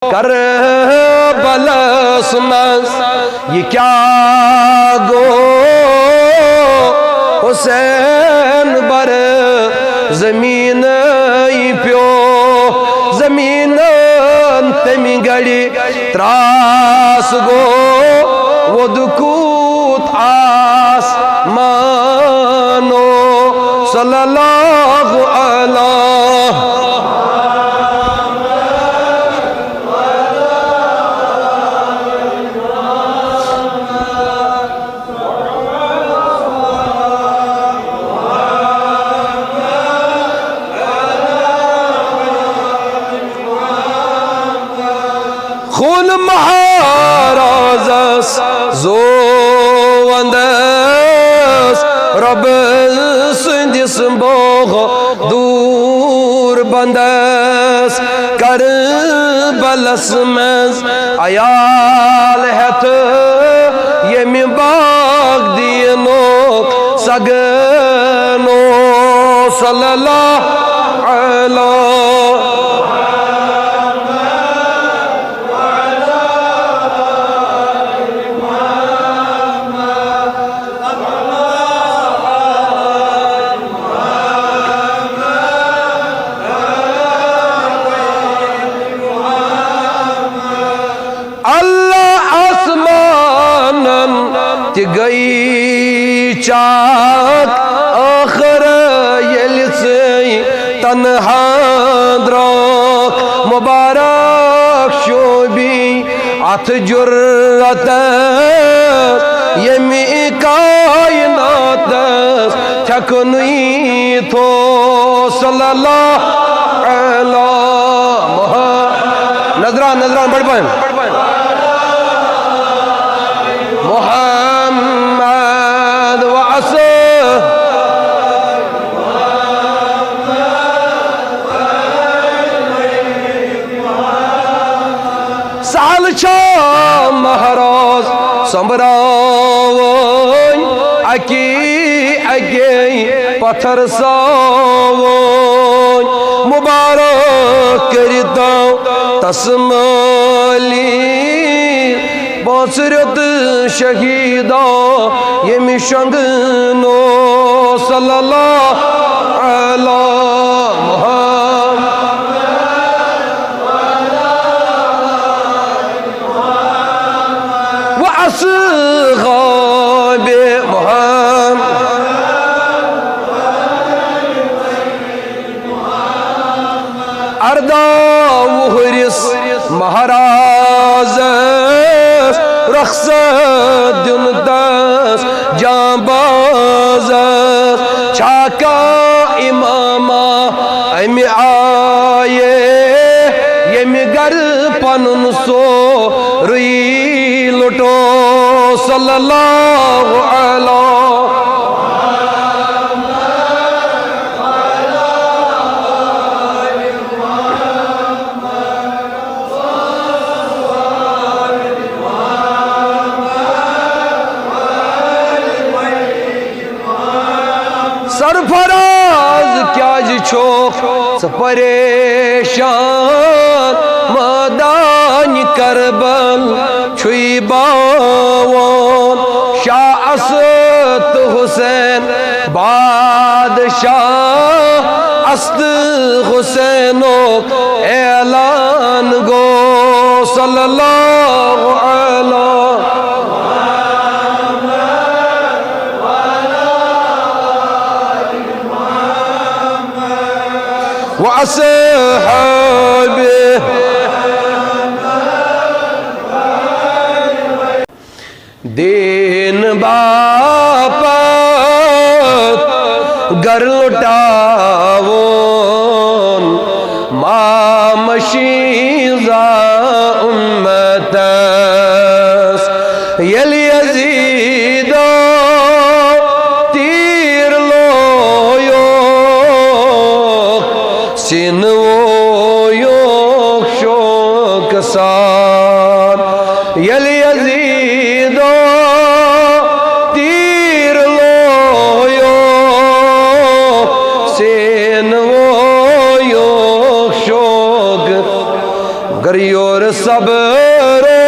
करबलस मस ये क्या गो हुसैन बर जमीन प्यो जमीन तमी गड़ी त्रास गो वो दुकूत आस मानो सल्लल्लाहु अलैहि खून महाराजस जोवंदस रब सिंदिस बोग दूर बंदस करबलस मज अयाल हथ यमि बाग दीनो सगनो सल्लल्लाहु अलैहि गई चाक आखर येल से तन्हा द्रोक मुबारक शोबी अथ जुर्रत यमी कायनात थकनुई थो सल्लल्लाहु अलैहि नजरान नजरान बढ़ पाए महाराज संबरावन अकी अगे पत्थर सावन मुबारक करता तस्माली बसरत शहीदा ये मिशंगनो सल्लल्लाहु अलैहि असग़ाब अर्दा वहरिस महाराज रख्सत दिन दस जाबाज छाका इमामा अमि आये यमि गर पनुन सो रुई लुटो सल्लल्लाहु अलैहि सरफराज क्या छो परेशान मैदान करबल छुई बावन शाह असद हुसैन बादशाह अस्त हुसैनो ऐलान गो सल्लल्लाहु अलैहि वअसहाबे दीन बापत गर लुटावोन मामशीजा उम्मतस यल यजीदो तीर लोयो सिन वो शोक सान यल यजीदो तीर लोयो सिन वो शोक गरियोर sabro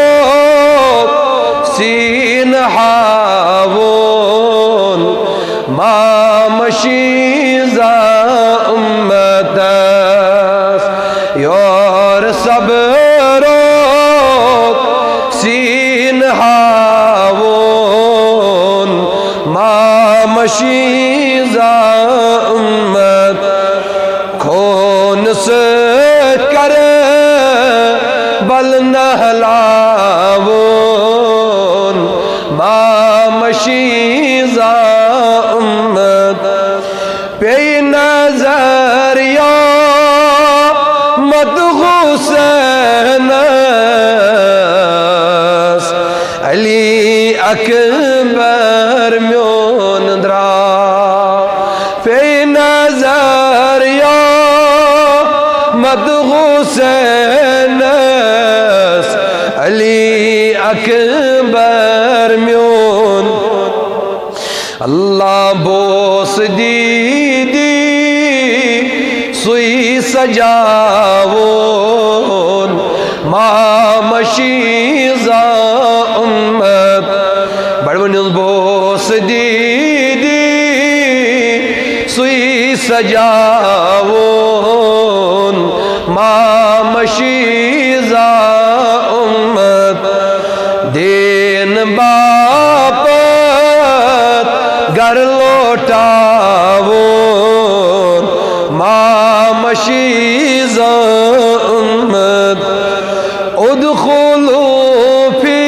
sin havun ma mashiza ummatas yor sabro sin havun ma mashiza ummat khon se kare bal nahlavun ma mashiza ummat pe nazar ya madhusenas ali akbar myon dra pe nazar ya madhusenas ali akbar myon Allah bos didi sui sajavun ma mashiza ummat badwanil bos didi sui sajavun ma mashiza ummat din bapat gar lotavun ma mashiza ummat udkhulu fi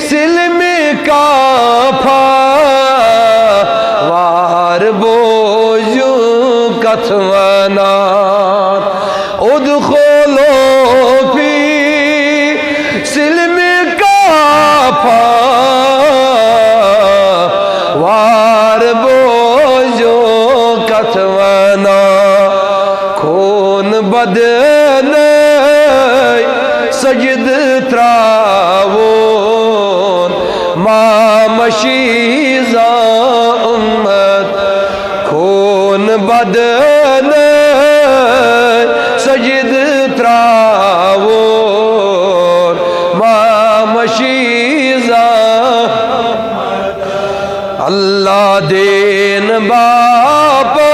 silmi kafa var boju kathwana udkhulu fi silmi kafa var boju kathwana khun badne sajid travun ma mashiza ummat khun badne sajid travun ma mashiza Allah din bapat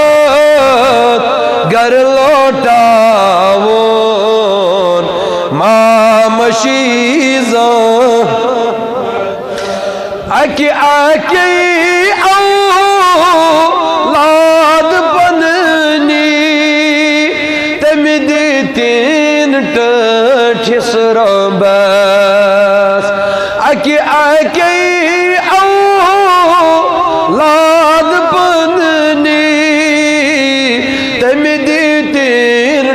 gar lotavun ma mashiza aki aki aulad banni temiditin tchis rabas aki aki aulad banni temiditin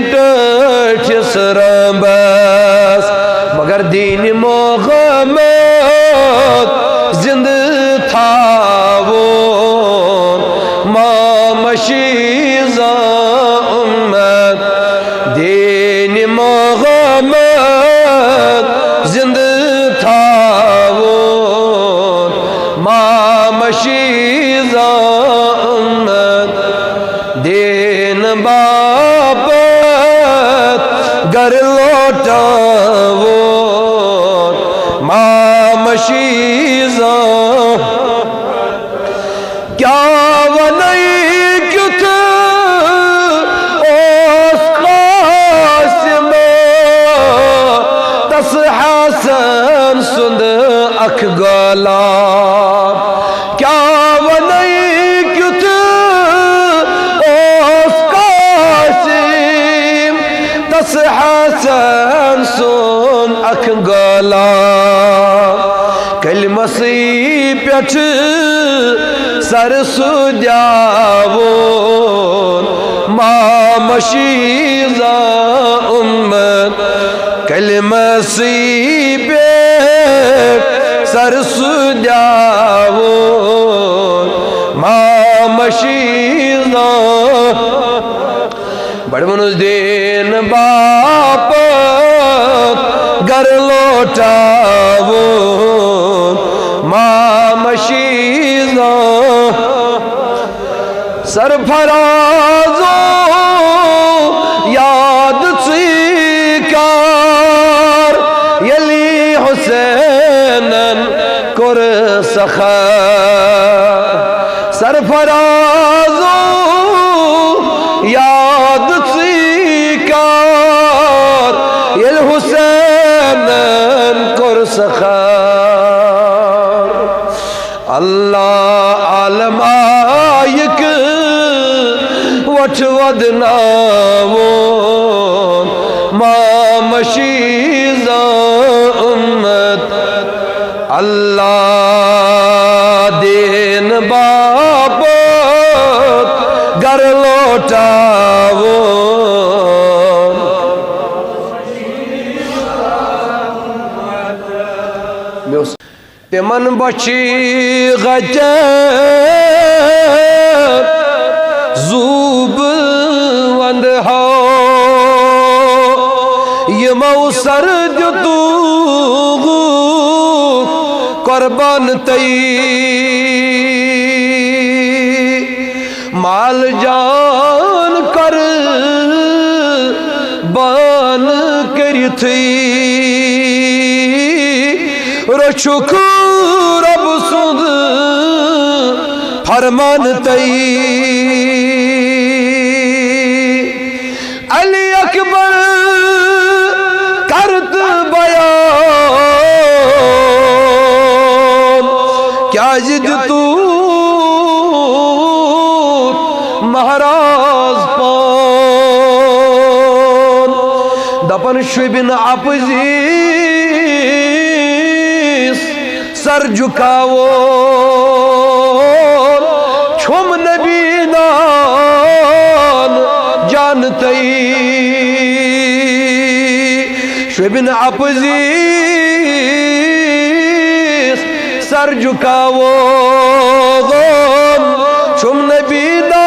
tchis rabas मगर दीन मोहम्मद जिंद था वो मा मशीज़ा उम्मत दीन मोहम्मद जिंद था वो मा मशीज़ा उम्मत दीन बापत घर लौटावो मा मशीज़ा क्या वनई क्युत ओस क़ासिम तस हसन सुंद अख गला क्या वनई क्युत ओस क़ासिम तस हसन सुन अख गला कलमसी पेठ सर सुद्यावोन मा मशीज़ा उम्मत कलमसी पेठ सर सुद्यावोन मा मशीज़ा बड़मनुज दिन बापत घर लौटावो मा मशीज़ा सरफराज़ो याद का कर सखा सरफराजो याद सीकार ये हुसैन कर सखा अल्लाह आलमायक वठ वदनावो मशीज़ा उम्मत अल्लाह देन बापत घर लौटावो तिमन बची गज ज़ूब वंद हो यमो सर जुतू कुर्बान तई माल जान कर बान कर रचुक रब सुद फरमान तई अली अकबर करत बयान क्या जिद तू महाराज पान दपन शुबिन अपजी सर झुकावो छुम नबी नान जानतई शुबिन अपजी सर झुकावो छुम नबी नान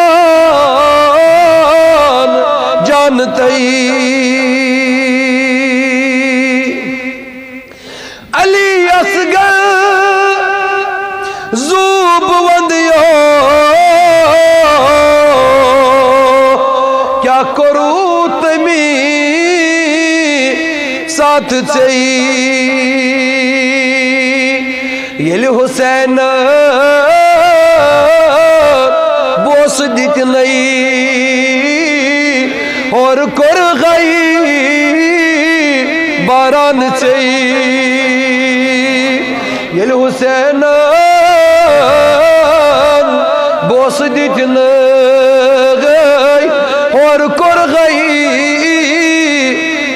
जानतई अली असगर ज़ूब वंदियो क्या करू तमी साथ चाहिए ये हुसैन बोस दित नहीं और कर गई बारान चाहिए ये हुसैन बोस दित गई और कर गई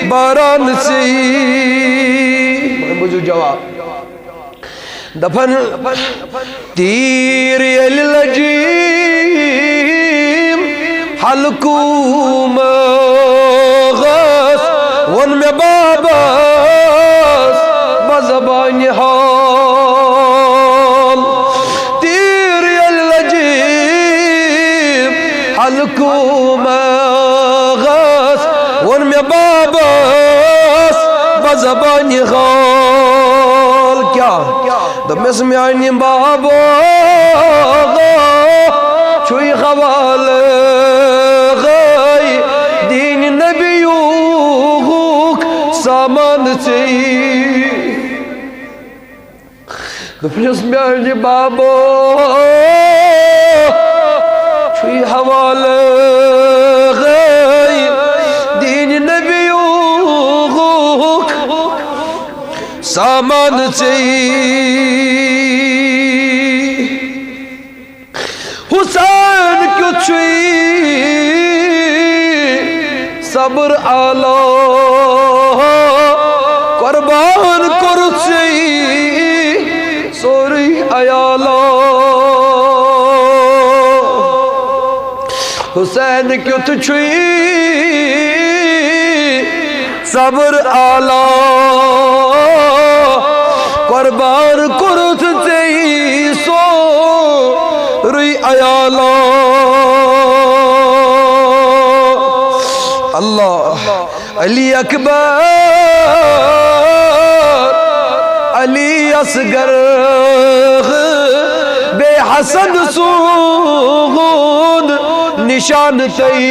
बारान से बुझू जवाब दफन तीर लजीम हलकूम गस वन में बाबस बज़बान हाल तीर लजीम हलकूम गस वन में बाबस बज़बान हाल क्या दमस में आनी बाबो छुई खवाल गई दीन नबियूक सामान से दमस में आनी बाबो छुई खवाल गई दीन नबियूक सामान से हुसैन क्यों छुई सब्र आला कुर्बान कर सोरी अयाला हुसैन क्यों छुई सब्र आला कुर्बान कर सो रुई अयाला अल्लाह अली अकबर अली असगर बेहसद सूद निशान तई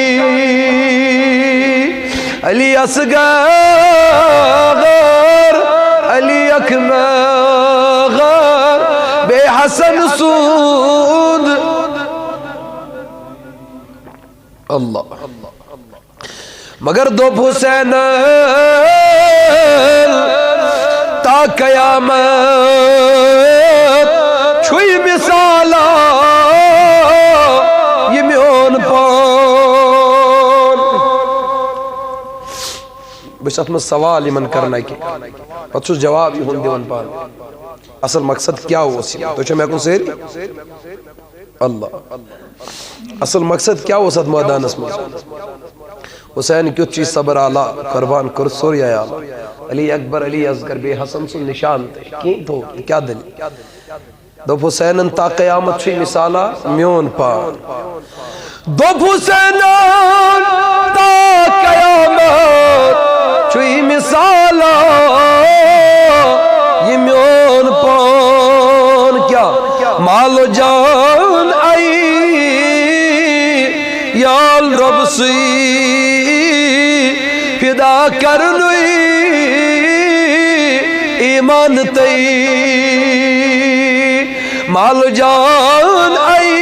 अली असगर अली अकबर अल्लाह मगर दो हुसैन ता कयामत छुई मिसाला ये म्योन पान बस अत में सवाल यमन करना कि पचुस जवाब यह दिवन पान असल मकसद क्या हो तो मैं कुछ सेरी अल्लाह असल मकसद क्या हो सद मैदानस में हुसैन क्युत चीज सबर आला कुर्बान कर सोरिया आला अली अकबर अली असगर बे हसन सुन निशान की तो क्या दिल दो हुसैन ता क़यामत छी मिसाला म्योन पान दो हुसैन ता क़यामत छी मिसाला ये म्योन पान क्या मालो जान आई याल रब सी फिदा कर लुई ईमान तई माल जान आई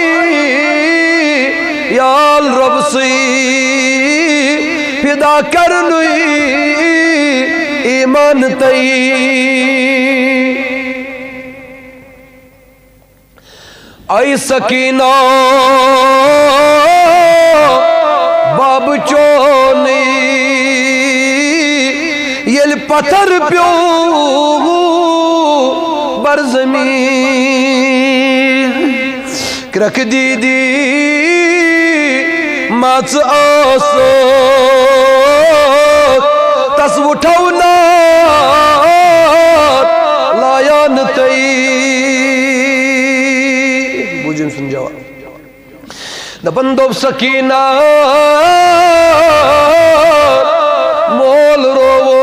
याल रब सी फिदा कर लुई ईमान तई आई सकीना बाब चोनी येल पत्थर प्यो बर जमीन रख दीदी माच आसो तस उठौना लायन तई बुझन सुन जवाब दपन दोब सकीना मोल रोवो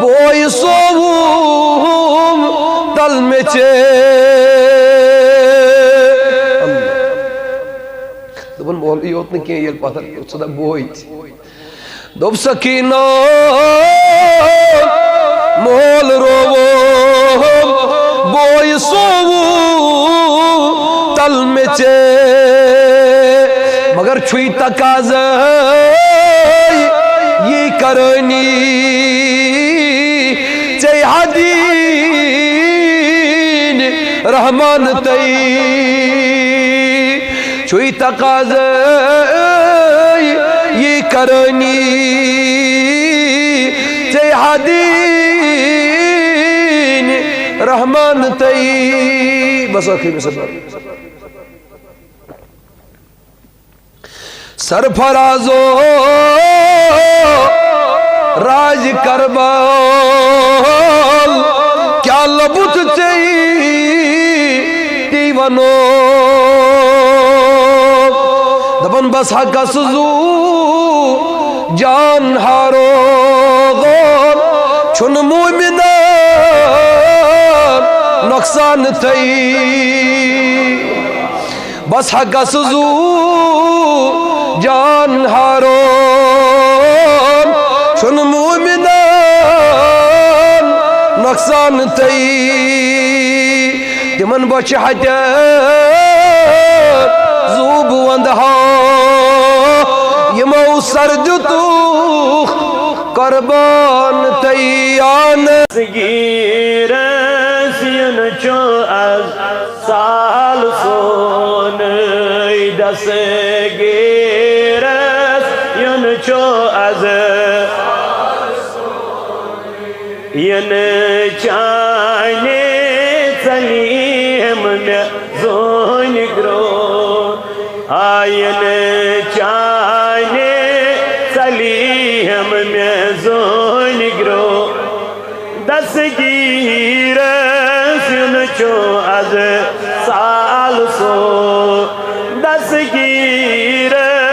बोई सोवूम तल में चे दपन बोल योत ने के येल पाथर सदा बोई दोब सकीना मोल रोवो बोई सोवूम तल में चे मगर छुई तकाज ये करनी चे हदीन रहमान तई छुई तकाज ये करनी चे हदीन रहमान तई बस आखिर में सब सरफराजो राज करबल क्या लबुत दीवानो दबन बस हक सुजू जान हारो छुन मोमिना नुकसान थई बस हक सुजू जान हारो छुन मोमिना नुकसान थई तिमन बच हत जूब वंदहा यमो सरजुतु कुर्बान तैयान गिरसियन चो az साल सोन दस गिरसियन चो az यन चाने चली हम जोन ग्रो आयन चाने चली हम जोन ग्रो दस गिरसियन चो az साल सो दस गिरसियन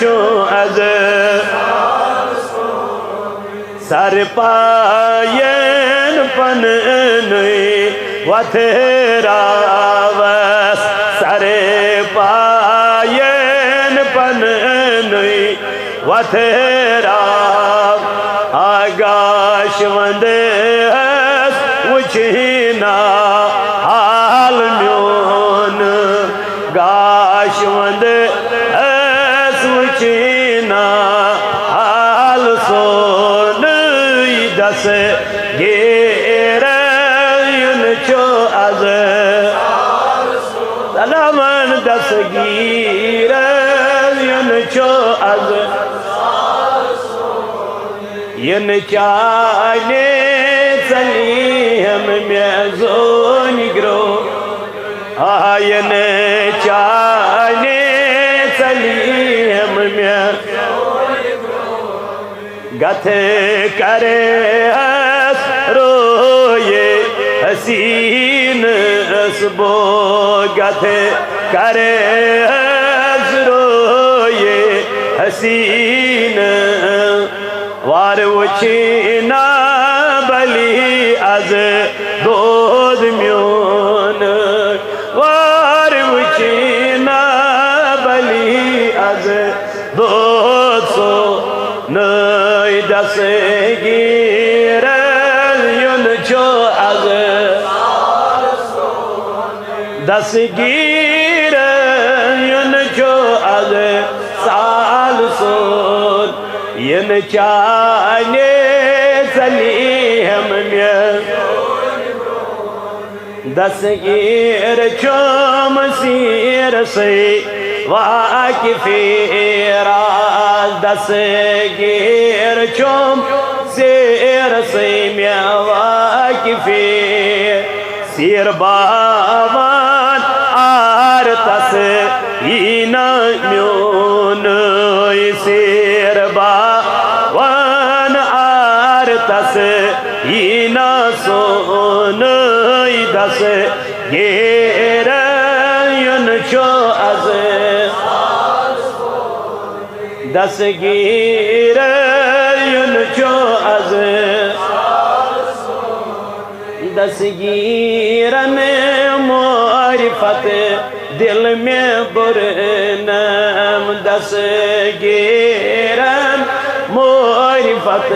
चो az सर पायन पन वथरावस सर पायन पन वथराव आगाश वंद वुचना हाल म्योन गाश वंद दस गिर युन चो az Salaman das गिर युन चो az युन चाने चली हम में जोन ग्रो आयन चाने चली हम में गथ करे रोए हसीन असबो गथ करे रोए हसीन वार वचना बली आज दोद म्योन वार वचना बली आज दोद सो नई दस गिर युन चो az दस गिर युन चो az साल सोन युन चाने चली हम में दस गिर चोम सिर से वाकिफेरा दस गिर चोम सिर से में वाकिफे सिर बावन आर तस ईना म्योन सिर बावन आर तस ईना सोन दस गिर युन चो az दस गिर युन चो az दस गिरन मारिफत दिल में बुरनम दस गिरन मारिफत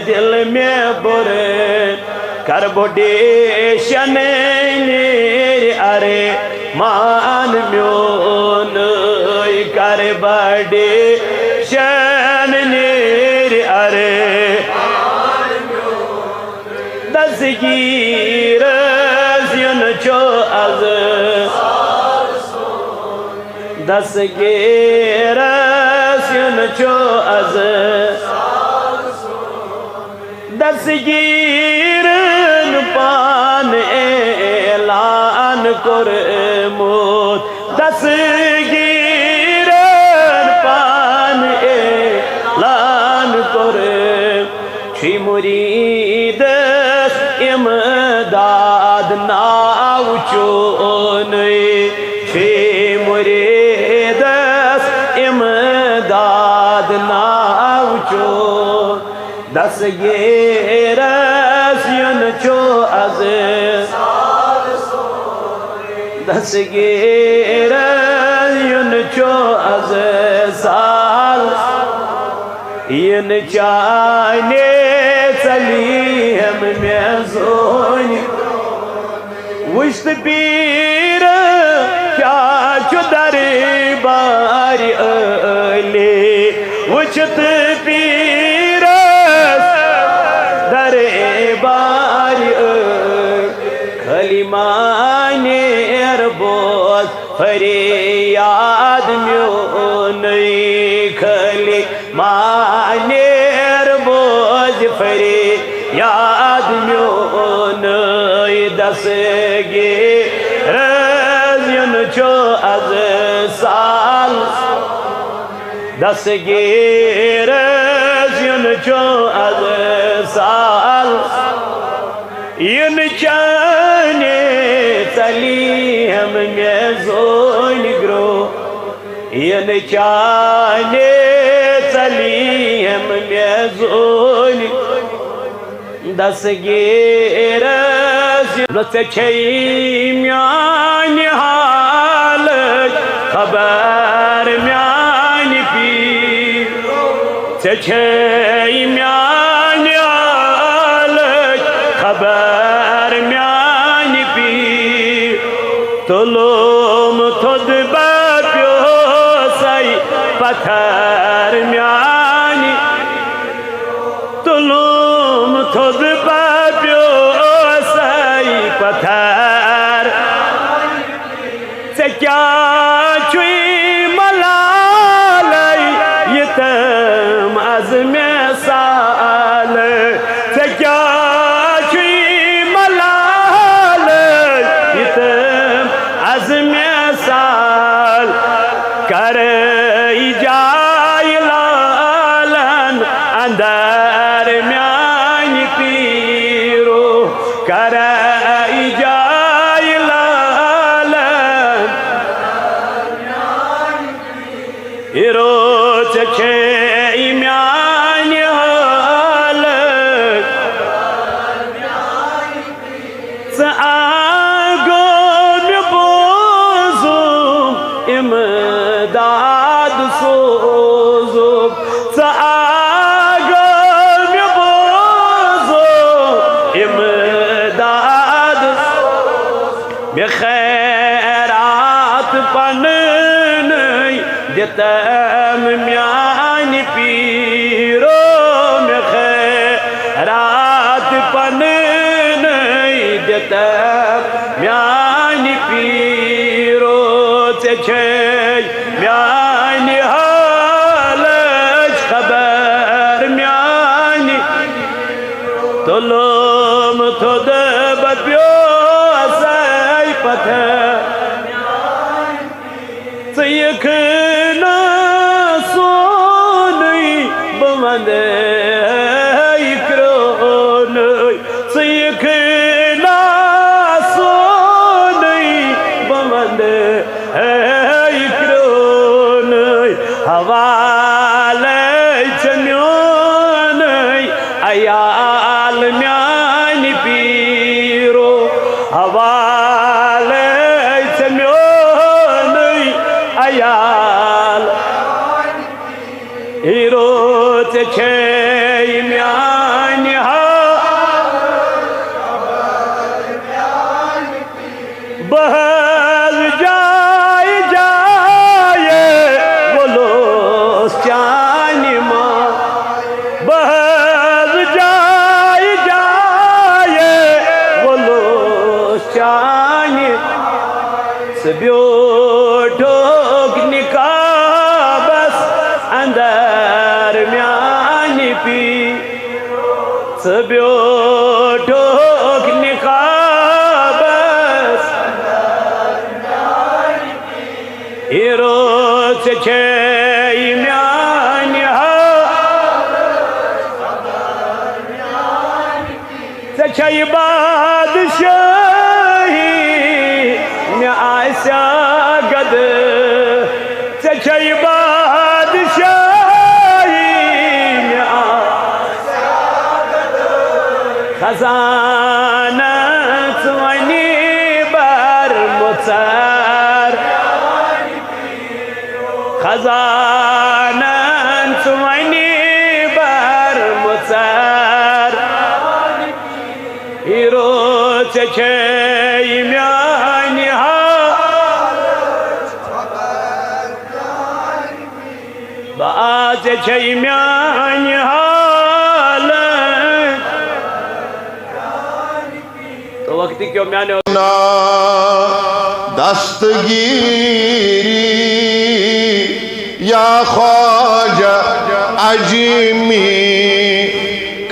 दिल में बुरन करबोडेशन अरे मान म्योन करबोडेशन अरे दस गिर युन चो az दस गिर युन चो az दस गिर पान ऐलान कर मोत दस गिर पान ऐलान कर छी मुरीद इमदाद नाव चोन छी मुरीद इमदाद नाव चोन दस गिर युन चो az दस गिर युन चो az साल युन चाने चली हम में जोन वुश्त पीर क्या चुदर बारी अले वुश्त पीर दरे बारी खलिमाने बोस फरियाद म्योन खली माने बोझ फरियाद म्योन दस गिर युन चो az साल दस गिर युन चो az साल युन चाने चली हम में जोन ग्रो युन चाने चली हम में जोन दस गिर म्यान हाल खबर म्यान पी म्यान हाल खबर म्यान पी तुलुम थोद बाप्यो सई पत्थर म्यान तुलुम थोद पाप्यो सई पत्थर से क्या चुई मलाल ये तम अज़मे साल से क्या चुई मलाल ये तम अज़मे साल कर जाय लालन अंदर म्यान पीरो कर जाय लालन रोच छे म्यान हाल आगो में बोझो इमदाद सोजो आगो में बोझो इमदाद में खैरात पन देतम म्यान पीरो में खैरात पन देतम म्यान पीरो से म्यान हाल खबर म्यान तोलोम थोद बप्यो सई पत्थर सयखना सोनई बमंदे इक्रोन सयखना सोनई बमंदे इक्रोन हवाले चन्योन अयाल म्यान पीरो हवाले चन्योन अयाल हीरो छे म्यान बहल जाय जाय बोलो चान माँ बहल जाय जाय बोलो चान सब्यो ठोक निकाबस अंदर म्यान पी सब्यो ठोक निकाबस हीरो छे म्यान सच्चाई बादशाही में आशा गद सच्चाई बादशाही में आशा गद खजाना वनी बर मुसर खजाना वनी बर मुसर हीरो छे म्यान बाज छे म्यान हाल तो वक्त क्यों म्यान दस्तगीरी या ख्वाजा अजीमी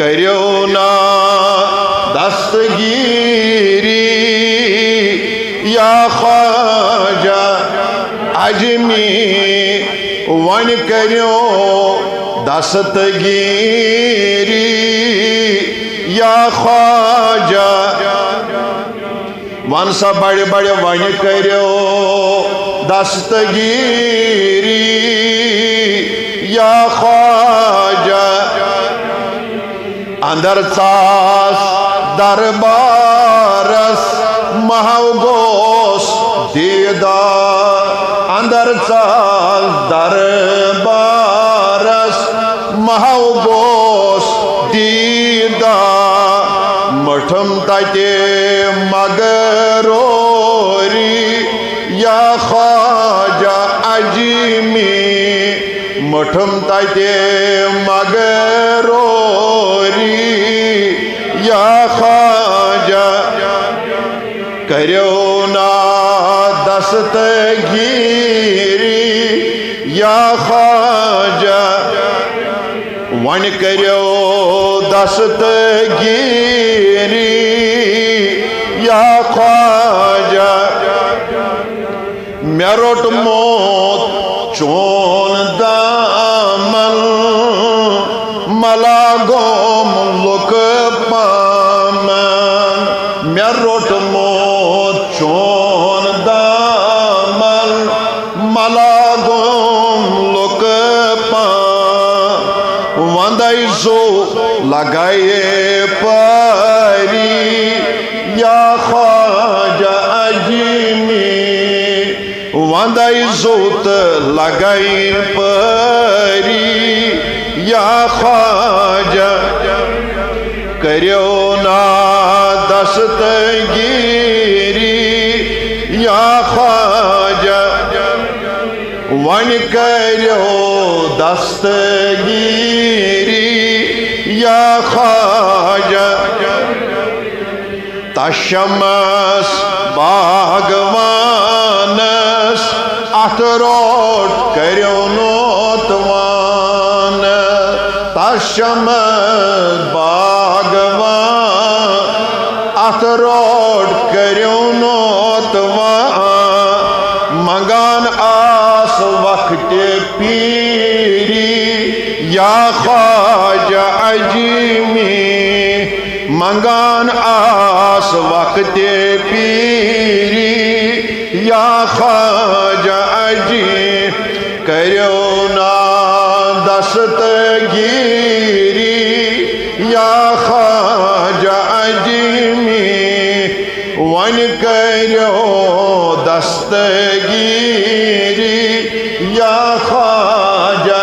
करो ना दस्तगीरी या ख्वाजा अजमी वन करो दस्तगीरी या ख्वाजा वन सा बड़े बड़े वन करो दस्तगीरी या ख्वाजा अंदर सास दरबारस महागोस दीदार अंदर सास दरबारस महागोस दीदार मठम तटे मगरोरी या ख्वाजा अजीमी मठम तटे मगरोरी दस्तगीरी या ख्वाजा वन करो दस्तगीरी या ख्वाजा मैं रोट मौत चोन दामन मलागो मुल्क पामन मैं रोट मौत चोन दामन मलागो मुल्क पाम वंदाई जो लगाए परी या ख्वाजा अजीमी वंदाई जोत लगाई परी या ख्वाजा करो ना दस्तगीरी या ख्वाजा वन करो दस्तगीरी या ख्वाजा तशमस बागवानस अतरोट करो नोतवान तशमस बागवान अतरोट करो नोतवान मंगान आस वक्त पीरी या ख्वाजा अजीमी मंगान आस वक्त पीरी या ख्वाजा अजी करो ना दस्तगीरी या ख्वाजा अजीमी वन करो दस्तगीरी या ख्वाजा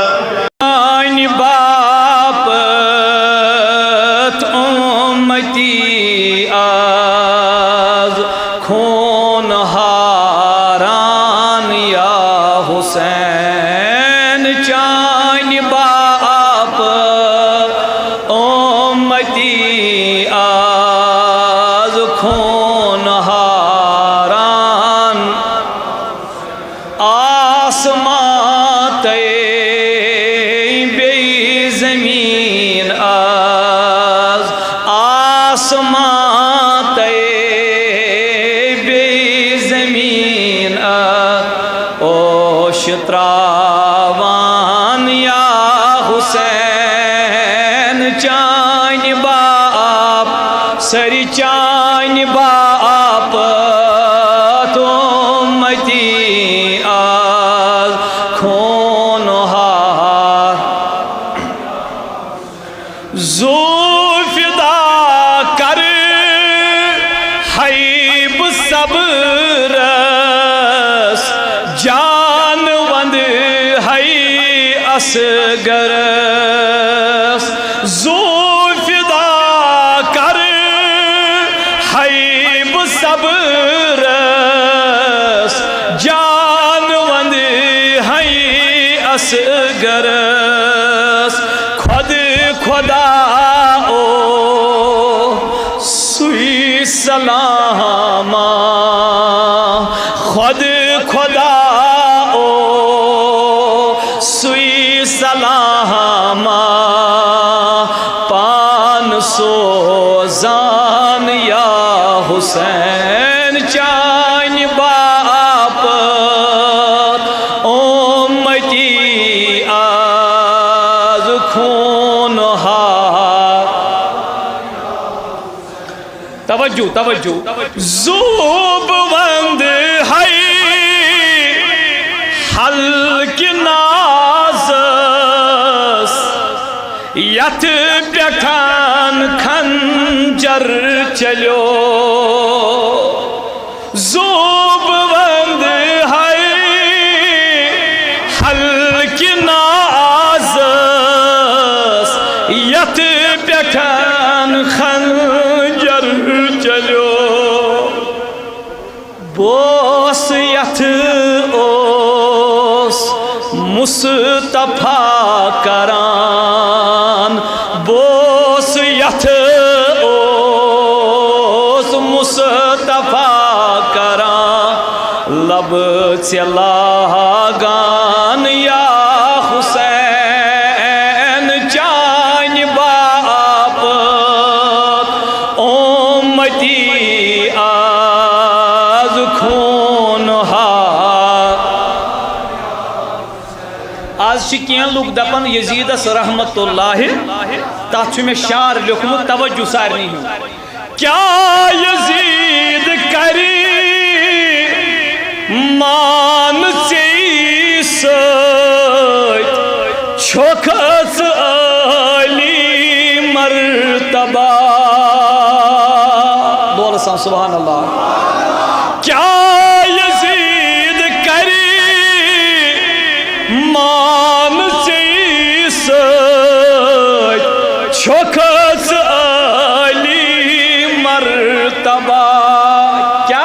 आज खून हारान या हुसैन चान बाप उम्मती आज खून हारान आसमां ते बे ज़मीन आज आसमां ते बे ज़मीन ओश त्रावान या हुसैन चान बाप सरी चान बाप तुमती आज खून हार ज़ुल्फ़िदा कर हैब सबरस जान वंद है असगरस ज़ुल्फ़िदा कर हैब सबरस जान वंद है असगरस खुद खुदा ओ सुई सलामा खुद खुदा ओ सुई सलामा पान सोजान या हुसैन चान बाप उम्मती आज खून हार तवज्जो तवज्जो ज़ुबवंद है हल्क नाज़स यथ प्यठान खंजर चलो ज़ुबवंद है हल्क नाज़स यथ प्यठान खंजर चलो बोस यथ ओस मुस्तफा करान बोस यथ ओस मुस्तफा करान लब लागान या हुसैन चान बाप उम्मती आज खून आज क्या लोग दपन यजीदस रहमतुल्लाह तथ में शार लिखमुत तवज्जो सारनी क्या यजीद करी मान से छोखस अली मर्तबा बोल सुभान अल्लाह क्या यजीद करी मान से छोखस अली मर्तबा क्या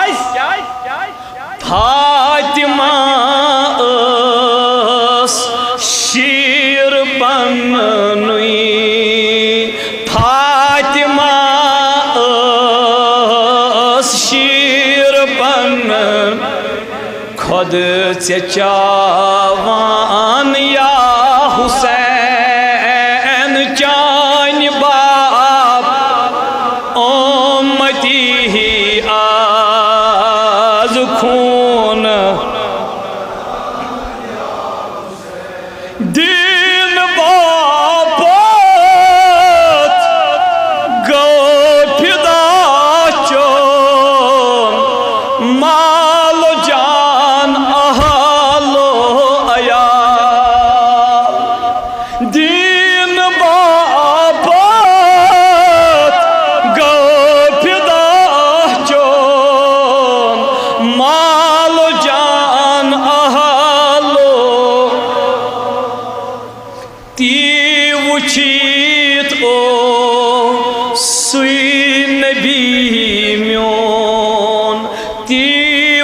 फातिमा शीर पन्नुई फातिमा शीर पन्न खुद से चावान या हुसैन चान बाप उम्मती ही आज खून दीन बापत गो फिदा चोन माल जान अहालो अयाल दीन बापत गो फिदा चोन माल जान अहालो ती वुचित ओ सुई नबी म्योन ती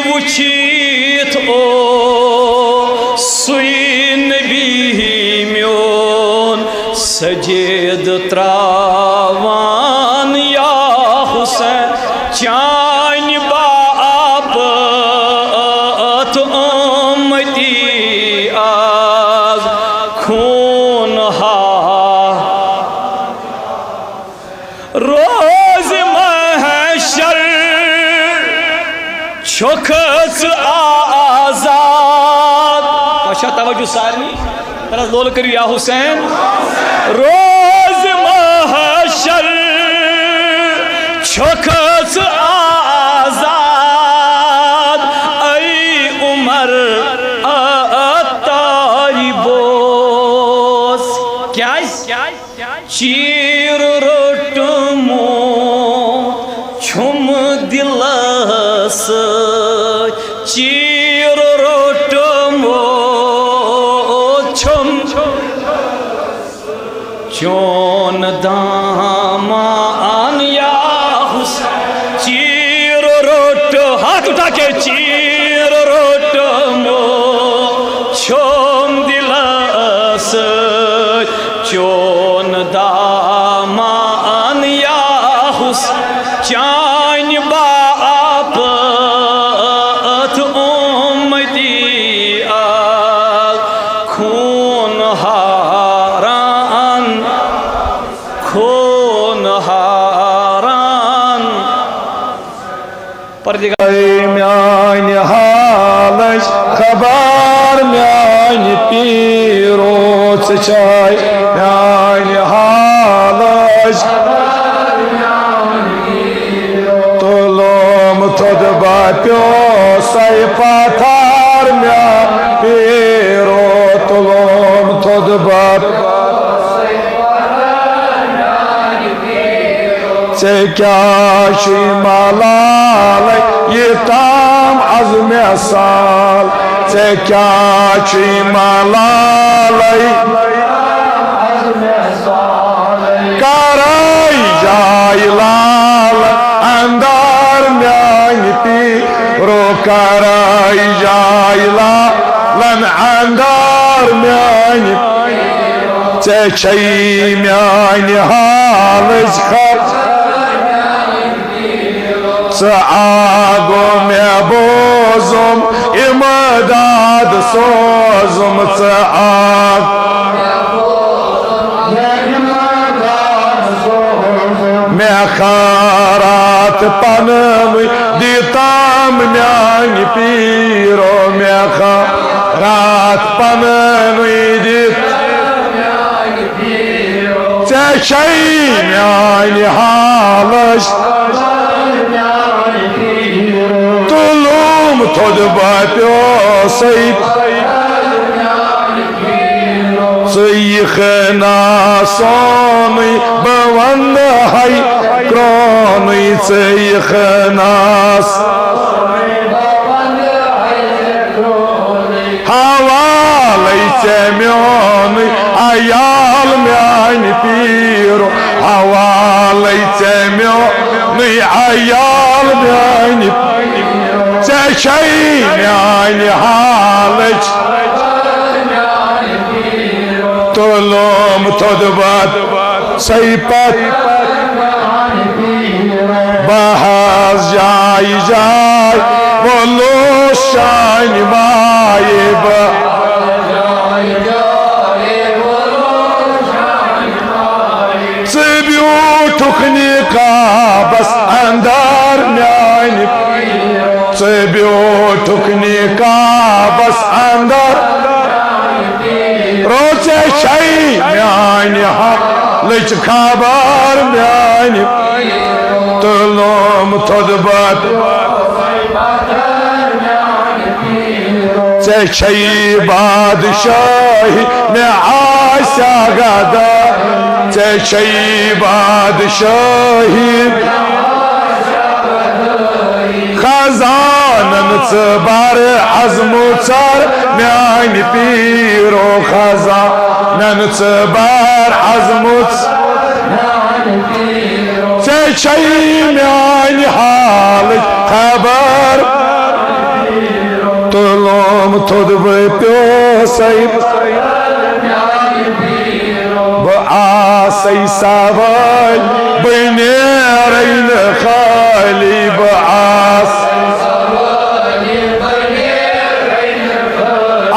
वुचित ओ सुई नबी म्योन सजेद त्रावान या हुसैन चान बाप उम्मती आज खून रोज महशर छोखस आजाद अच्छा तवज्जो सारनी तरह लोल करियो या हुसैन रोज महशर छोखस आजाद ऐ उमर अतारी बोस क्या चीर रोटमो छुम दिलस चीर रोटमो छुम चोन दामान या हुसैन चीर रोट हाथ उठा के चीर रोटमो छुम दिलस चोन दामान या हुसैन चान बाप उम्मती आज खून हारान पर म्यान हालच खबर म्यान पीरो चाय म्यान हालच तुलम थोद बाप्यो सै पथार म्यान पीरो तुलम थोद बाप से क्या श्री मलाल ये ताम अज़्म साल से क्या श्री मलाल कराई जाय लाल अंदर म्यान पीरो कराई जाय लाल अंदर म्यान से छई म्यान हालच आगो में बोजम इमद आग मैं खारात पनम दीताम न्यान पीरो मैं खारात पनम न्यान हालश तुलुम थोद बाप्यो सैप सैखना सोनी बवंद है क्रोनी सैखनास हवालै चम्योन आयाल म्यान पीरो हवालै चम्योन आयाल म्यान चै म्यान हालच तुलुम थोद बात सैपत बहाज जाय जाय बोलो शान माये तुखनी का बस अंदर म्यान तुखनी का बस अंदर रोचे शै म्यान लच खबर म्यान तुलुम थोद बात चे बादशाही में आशा गदा चे बादशाही खजानन बार अजमो चार म्यान पीरो खजानन बार अजमो चे म्यान हाल खबर तुलुम थोद बाप्यो सैप आसै सवाल बनेरन खाली बास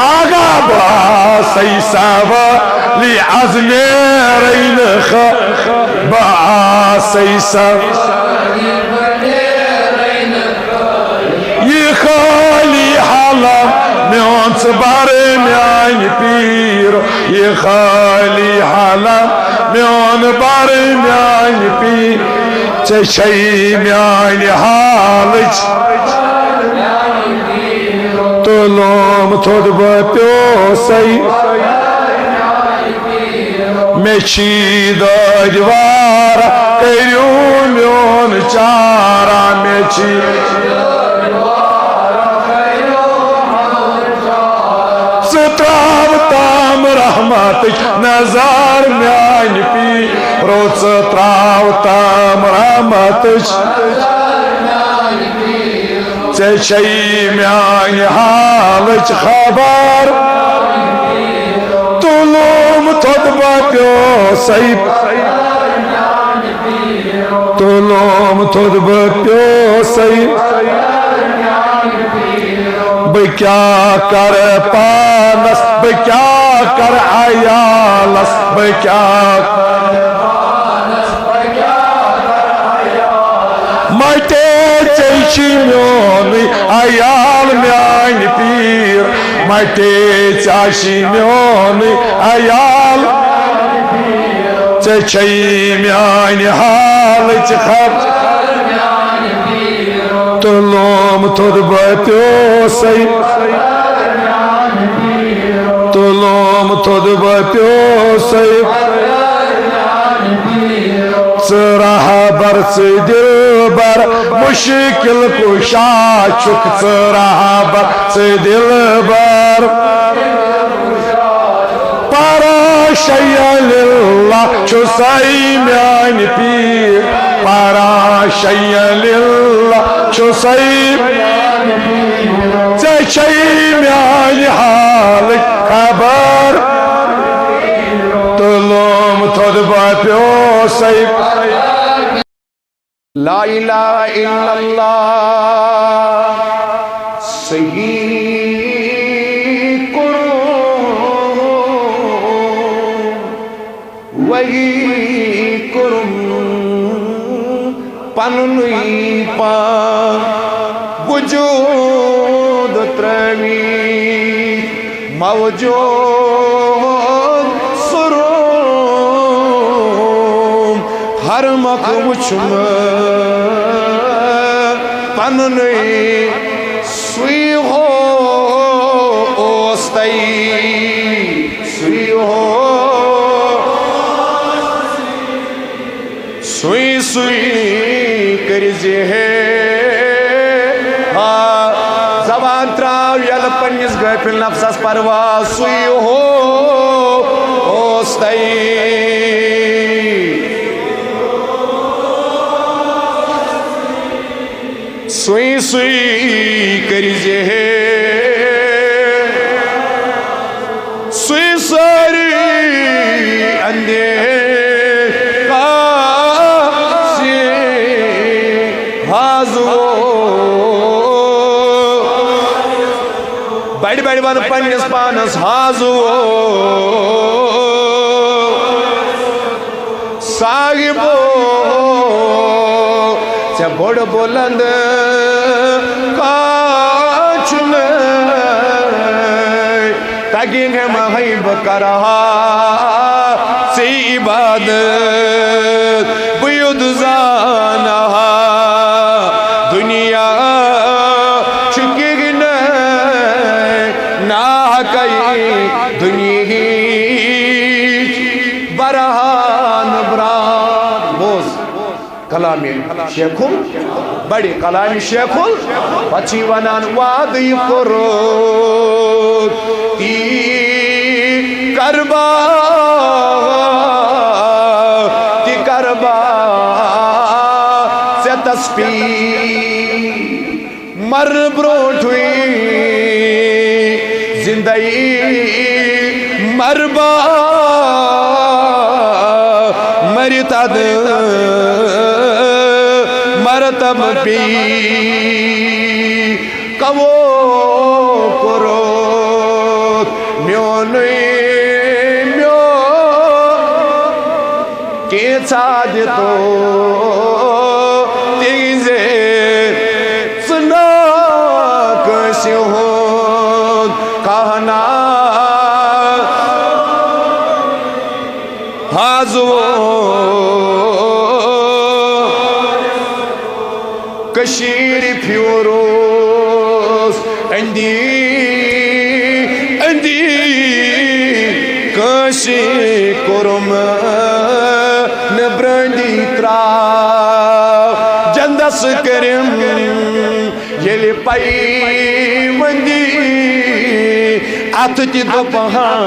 आगा बासै सवाल अजमेरन बासै ये खाली हालम म्योन बर म्यान पीर ये खाली हालम म्योन बर म्यान पीर चे म्यान हालच तुलुम थोद बाप्यो सै मे दरवार करू म्योन चारा मे त्रावताम रहमत नजर म्यान पी रोच त्रावताम रहमत चे म्यान हालच खबर तुलुम थोद बाप्यो सैप तुलुम थोद बाप्यो सैप क्या कर पानस क्या कर आयालस क्या मटे चे म्योन आयाल म्यान पीर मटे चाशी म्योन आयाल चे म्यान हाल खबर तुलुम थोद बाप्यो सैप तुलुम थोद बाप्यो सैप राह बर दिल बर मुश्किल कुशा चुक राह बर दिल बर Parashayalillah Chusay myan pir Parashayalillah Chusay Zachay myan halik Kabar Tulum Todbapyo Sayb La ilaha illallah Sayyid Qur'an पनुई पान वजूद त्रवी मवजूद सुरूम हर मख वुचम पनुई सुई हो ओस्तई सुई हो सुई सुई कर जबान त्राव यल पन्निस गफिल नफ्सस परवाज सुई हो ओस्तई सुई सुई कर सुई सारी अंधे बड़ बड़ वन पन्निस पानस हाजो साहिबो चे बोड़ बुलंद काचुन तगिंग है महब करहा से इबादत बुयुद जानहा दुनिया दुनिया बरहान ब्रान बोज कलामी शेखुल बड़ी कलामी शेखुल पची वनान वादी करो ती करबा से तस्पी मर ब्रोट हुई जिंदगी मरबा मरितद मरतब पी कवो करो म्योन म्यो के साज तो तेजे सुना कशो कहना हाजो कशीर फ्यूरोस अंदी अंदी कशी कुरुम नब्रंदी त्रा जंदस करिम येले पाई मंदी आत ती दोपहर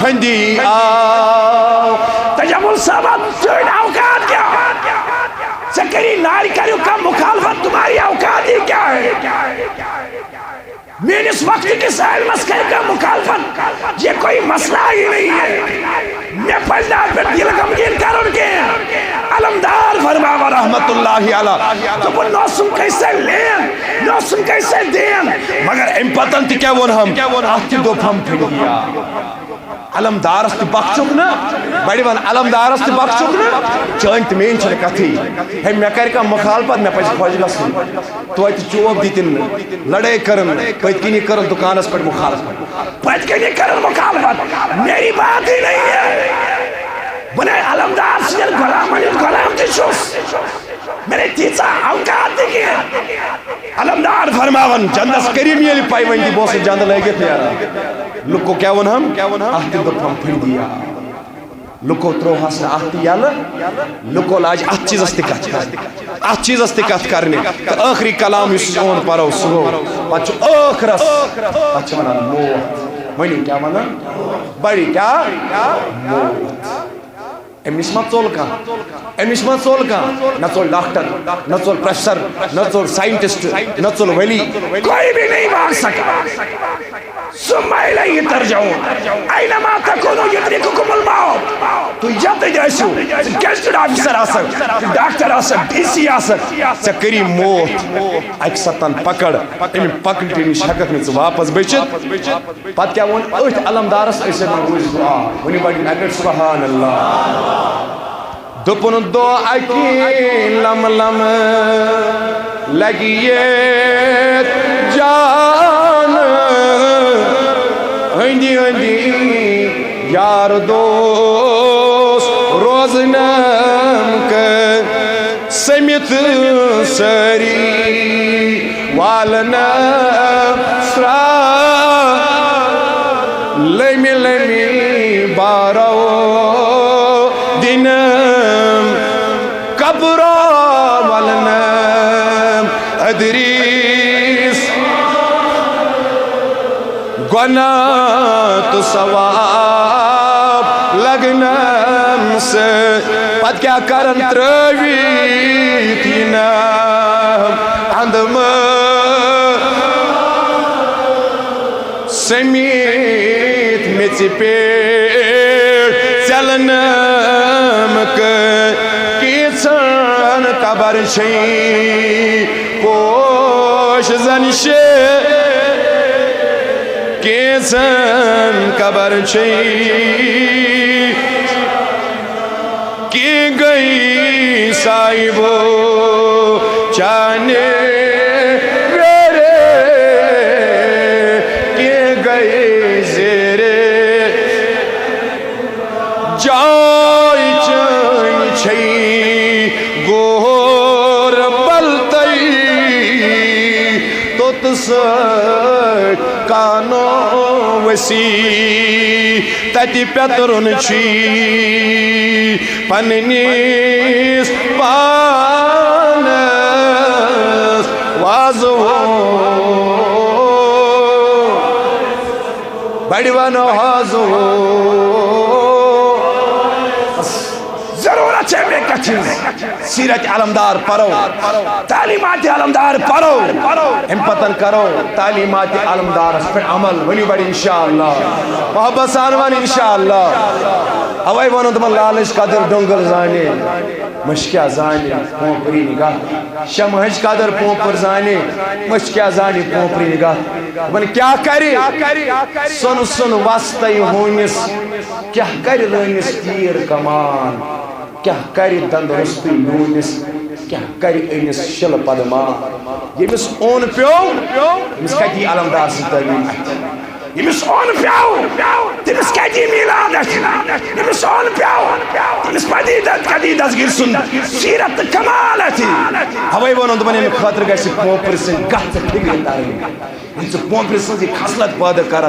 फंदी आओ तजमुल साहब तेरी औकात क्या चक्करी नारी करियो का मुखालफत तुम्हारी औकात ही क्या है मेरे इस वक्त के साहिल मस्कर का मुखालफत ये कोई मसला ही नहीं है मैं पंजाब पे दिल गमगीन कारण के अलमदार फरमावा रहमतुल्लाहि अलैह तो वो नौसुम कैसे लें नौसुम कैसे दें मगर इन पतन ती क्या वो हम आती दो फम फिरिया अलमदार अस्त बख्शुक ना बड़ी वन अलमदार अस्त बख्शुक ना चंत मेन चल कथी है मैं कर का मुखालफत मैं पछ खोज गसन तो इत चोब दितिन लड़ाई करन पतकिनी करन दुकानस पर मुखालफत पतकिनी करन मुखालफत मेरी बात ही नहीं है बने अलमदार से गुलाम दिशुस मेरे तीसा औकात देखिए अलमदार फरमावन जन्नत करीम ये पाइवंदी बोस जंद लगे थे यार लुको क्या वन हम आते दो फम फिर दिया लुको त्रो हस आती याल लुको लाज अच्छी चीज अस्तिकत करने तो आखिरी कलाम इस ओन परो सो पाचो आखरस अच्छा मना मौत वनी क्या मना बड़ी क्या मौत एमिस मत चोल का न चोल डॉक्टर न चोल प्रोफेसर न चोल साइंटिस्ट न चोल वली कोई भी नहीं भाग सका सुम्मा इलैहि तर्जऊन ऐनमा तकुनु युद्रिकुकुमुल मौत तू जब जाइसु गेस्टेड ऑफिसर आसक डॉक्टर आसक डीसी आसक चकरी मौत अक्सतन पकड़ एम पकड़ नी शकत में वापस बचित पत क्या वन अथ अलमदारस ऐसे वनी बड़ी अगर सुभान अल्लाह दुपन दो अकी लम लम लगिए जान हंदी हंदी यार दोस्त रोजनम के समित सरी वालना स्रा लमी लमी बारो दिनम कब्रो वालना अदरीस गुना तो सवाब लगनम से पद क्या करन त्रवी तीना अंदम समीत मिच पेड़ चलनम के किसन कबर छई पोश जनशे किसन कबर छई की गई साहिबो चाने रे की गई जेरे जाई चई छई गोर बलतई तो तस कानो वसी तति पेतरुन छी पन्नीस पानस वाजो बड़वानो हाजो जरूरत है मैं कच्ची सीरत अलमदार पढ़ो तालीमात अलमदार पढ़ो इन पतन करो तालीमात अलमदार पे अमल वनी बड़ी इंशाअल्लाह मोहब्बत सानवान इंशाअल्लाह अवै वनो तुम लालच कदर डोंगल जाने मशकिया जाने पोपरी निगाह शमहज कदर पोपर जाने मशकिया जाने पोपरी निगाह वन क्या करे सुन सुन वास्ते होनिस क्या करे लनिस तीर कमान क्या करे तंदुरुस्ती लूनिस क्या करे अनिस शिल पदमा यमिस ओन प्यो यमिस कती अलमदार सितलीम यमिस ओन प्यो तिमिस कती मिलाद यमिस ओन प्यो तिमिस पदीदत कदीदस गिरसुन सीरत कमालती हवै वनो तुमने में खातिर गैसे पोपर से गत फिक्र तारी इस पोपर से खसलत पैदा कर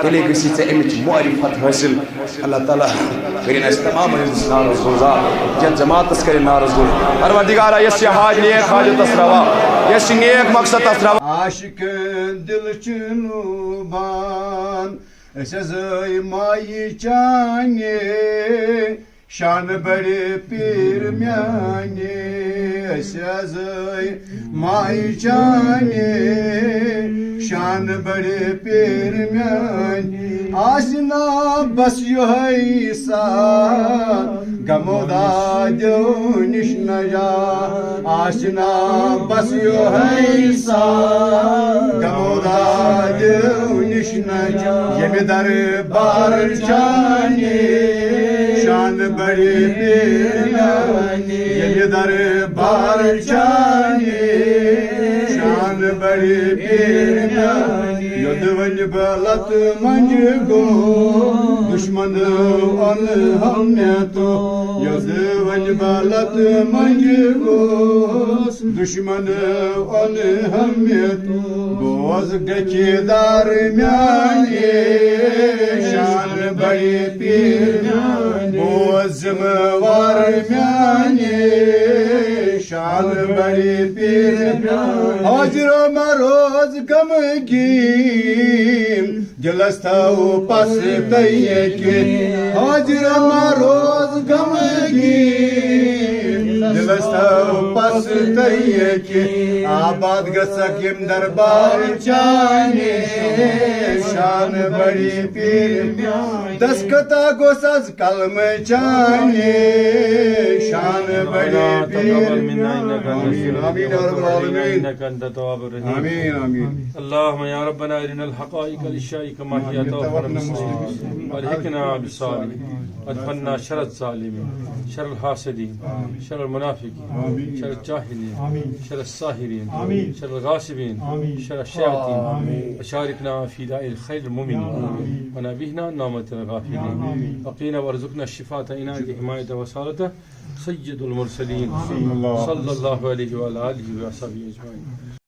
तले गसी से इमेज मारिफत हासिल अल्लाह ताला करिन अस तमाम इंसान गुजार जन जमात करे नारजुल परवरदिगार यस हाज नेक हाजत असरवा यस नेक मकसद असरवा आशिक दिल चुनु बान ऐसे माई चाने शान बड़े पीर म्याने ऐसे माई चाने शान बड़े पीर म्याने आसना बस यो है सा गमोदा जो निश्नजा आसना बस यो है सा गमोदा जो निश्नजा ये दरबार चाने शान बड़े पीरानी ये दरबार चाने शान बड़े पीरानी युद्धवन बलत मंज गो दुश्मन अन हमने तो युद्धवन बलत मंज गो दुश्मन अन हमें तो बोझ गचेदार म्याने शान बड़े पीरानी बोझ जिम्मेवार म्याने शान बड़े पीरानी हाजिरो मरोज कम की जलस्ताओ पास तैये के हाजिरो मरोज कम की Gastau pasutayeki Abad gasakim darbar chane Shan badi pir Daskata gosaz kalm chane Shan badi pir Amin ya Rabbal Alamin Amin amin اللهم يا ربنا ارنا الحقائق للشيء كما هي توفنا بالمسلمين والحقنا بالصالحين وادفنا شر الظالمين شر الحاسدين شر المنافقين شر الجاهلين شر الساهرين شر الغاصبين شر الشياطين وشاركنا في داء الخير المؤمنين ونبهنا نعمة الغافلين وقينا وارزقنا الشفاء عناية حماية وصالته سيد المرسلين صلى الله عليه وعلى آله وصحبه أجمعين